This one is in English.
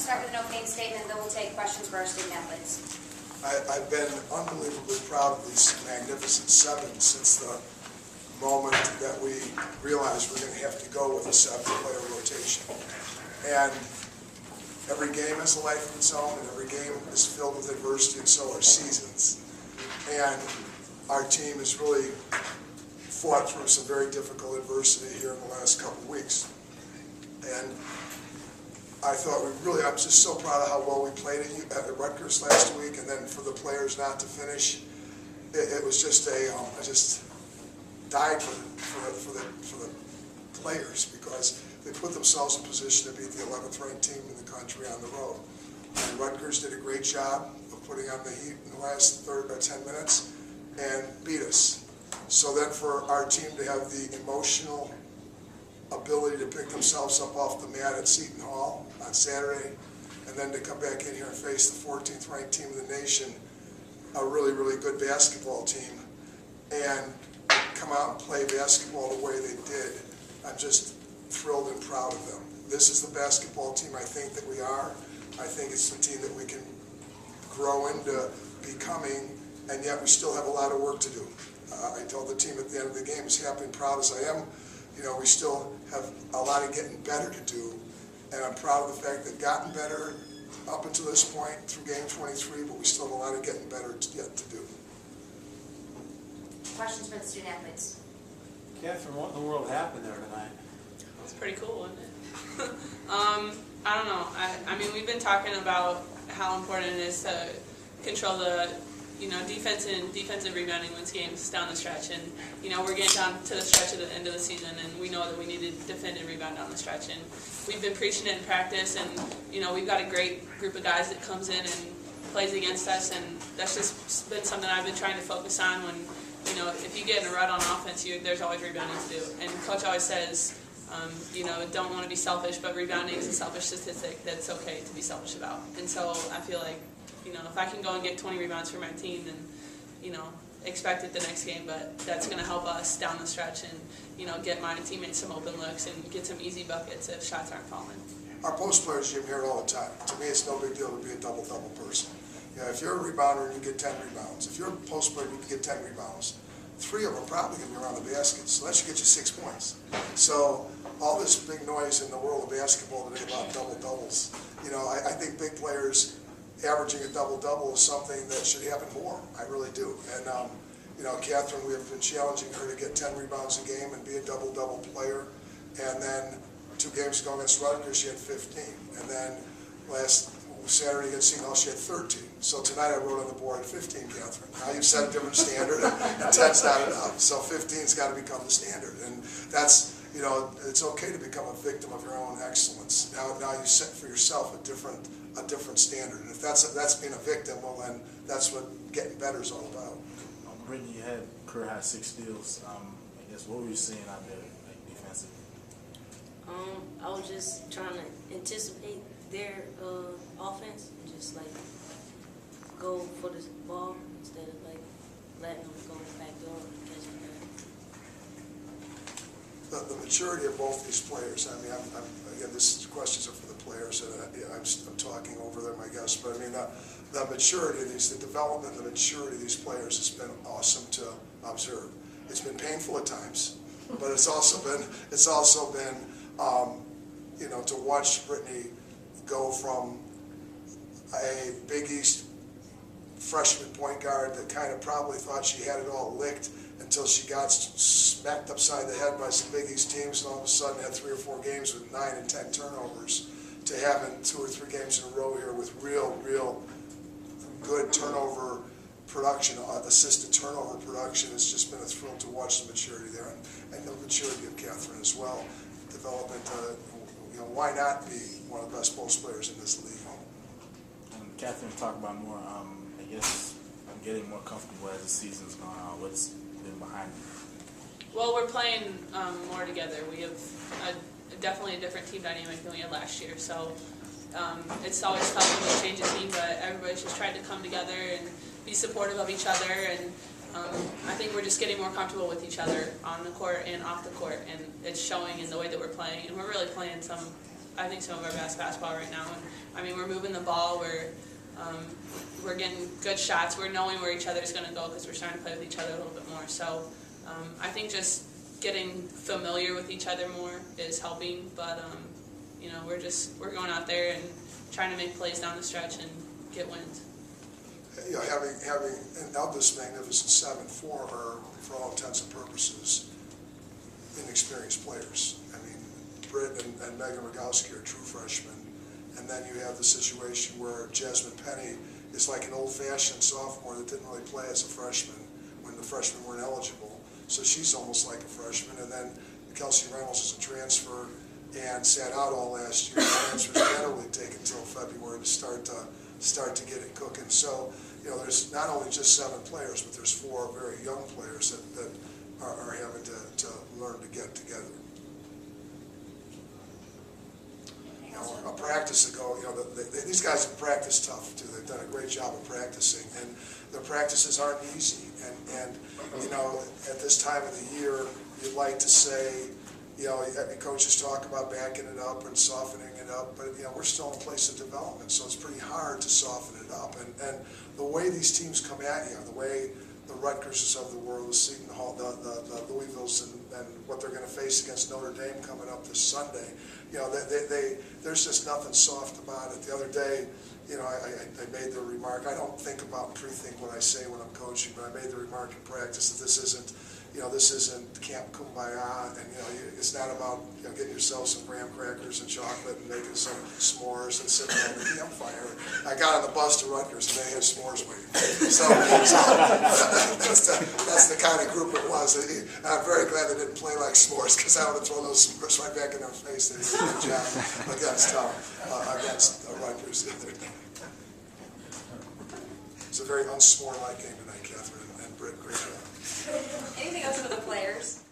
start with an opening statement, then we'll take questions for our student athletes. I've been unbelievably proud of these magnificent seven since the moment that we realized we're going to have to go with a seven-player rotation. And every game has a life of its own, and every game is filled with adversity, and so are seasons. And our team has really fought through some very difficult adversity here in the last couple of weeks. And I thought I'm just so proud of how well we played at Rutgers last week, and then for the players not to finish, it was just I just died for the players because they put themselves in position to beat the 11th ranked team in the country on the road. And Rutgers did a great job of putting on the heat in the last 10 minutes and beat us. So then for our team to have the emotional ability to pick themselves up off the mat at Seton Hall on Saturday, and then to come back in here and face the 14th ranked team in the nation, a really, really good basketball team, and come out and play basketball the way they did, I'm just thrilled and proud of them. This is the basketball team I think that we are. I think it's the team that we can grow into becoming, and yet we still have a lot of work to do. I told the team at the end of the game, as happy and proud as I am, we still have a lot of getting better to do, and I'm proud of the fact that we've gotten better up until this point through game 23, but we still have a lot of getting better yet to do. Questions for the student athletes? Katherine, what in the world happened there tonight? It was pretty cool, wasn't it? I don't know. I mean, we've been talking about how important it is to control the defense and defensive rebounding wins games down the stretch, and we're getting down to the stretch at the end of the season, and we know that we need to defend and rebound down the stretch, and we've been preaching it in practice, and we've got a great group of guys that comes in and plays against us, and that's just been something I've been trying to focus on. When if you get in a rut on offense, there's always rebounding to do, and Coach always says, don't want to be selfish, but rebounding is a selfish statistic that's okay to be selfish about, and so I feel like if I can go and get 20 rebounds for my team, then, expect it the next game, but that's going to help us down the stretch and, get my teammates some open looks and get some easy buckets if shots aren't falling. Our post players, Jim, hear it all the time. To me, it's no big deal to be a double-double person. If you're a rebounder and you get 10 rebounds, if you're a post player and you get 10 rebounds, 3 of them are probably going to be around the basket, so that should get you 6 points. So all this big noise in the world of basketball today about double-doubles, I think big players averaging a double-double is something that should happen more. I really do. And, Katherine, we have been challenging her to get 10 rebounds a game and be a double-double player. And then 2 games ago against Rutgers, she had 15. And then last Saturday against Seton Hall, she had 13. So tonight I wrote on the board 15, Katherine. Now you've set a different standard, and 10's not enough. So 15's got to become the standard. And that's, it's okay to become a victim of your own excellence. Now you set for yourself a different standard. And if that's being a victim, well then that's what getting better is all about. Brittany, you had career high 6 steals. I guess what were you seeing out there, defensively? I was just trying to anticipate their offense and just go for the ball instead of letting them go back door and catch it. The maturity of both these players. I mean, again, these questions are for the players, and I'm talking over them, I guess. But I mean, the maturity of these, the development and the maturity of these players has been awesome to observe. It's been painful at times, but it's also been to watch Brittany go from a Big East freshman point guard that kind of probably thought she had it all licked until she got smacked upside the head by some Big East teams, and all of a sudden had 3 or 4 games with 9 and 10 turnovers, to having 2 or 3 games in a row here with real good turnover production, assisted turnover production. It's just been a thrill to watch the maturity there, and the maturity of Katherine as well. Development, why not be one of the best post players in this league? Katherine, talk about more, I guess, I'm getting more comfortable as the season's gone on. What's been behind it? Well, we're playing more together. We have definitely a different team dynamic than we had last year, so it's always tough when you change a team, but everybody's just tried to come together and be supportive of each other, and I think we're just getting more comfortable with each other on the court and off the court, and it's showing in the way that we're playing, and we're really playing some some of our best basketball right now. And I mean, we're moving the ball. We're getting good shots. We're knowing where each other's going to go because we're starting to play with each other a little bit more. So I think just getting familiar with each other more is helping. But you know, we're going out there and trying to make plays down the stretch and get wins. You know, having and of this magnificent 7, 4 are, for all intents and purposes, inexperienced players. I mean, Britt and Megan Rogowski are true freshmen, and then you have the situation where Jasmine Penny is like an old-fashioned sophomore that didn't really play as a freshman when the freshmen weren't eligible, so she's almost like a freshman. And then Kelsey Reynolds is a transfer and sat out all last year. Transfers generally take until February to start to get it cooking. So, you know, there's not only just 7 players, but there's 4 very young players that are having to learn to get together. You know, a practice ago, you know, these guys have practiced tough too. They've done a great job of practicing, and their practices aren't easy. And you know, at this time of the year, you'd like to say, you know, coaches talk about backing it up and softening it up, but you know, we're still in place of development, so it's pretty hard to soften it up. And the way these teams come at you, the way the Rutgerses of the world, the Seton Hall, the Louisvilles, and what they're going to face against Notre Dame coming up this Sunday, you know, there's just nothing soft about it. The other day, you know, I made the remark, I don't think about and pre-think what I say when I'm coaching, but I made the remark in practice that this isn't Camp Kumbaya, and you know, it's not about, you know, getting yourself some graham crackers and chocolate and making some s'mores and sitting on the campfire. I got on the bus to Rutgers and they had s'mores waiting. So that's the kind of group it was. And I'm very glad they didn't play like s'mores, because I would have thrown those s'mores right back in their face. They did a good job against Rutgers the other day. It's a very unsmore-like game tonight, Katherine and Britt. Great job. Anything else for the players?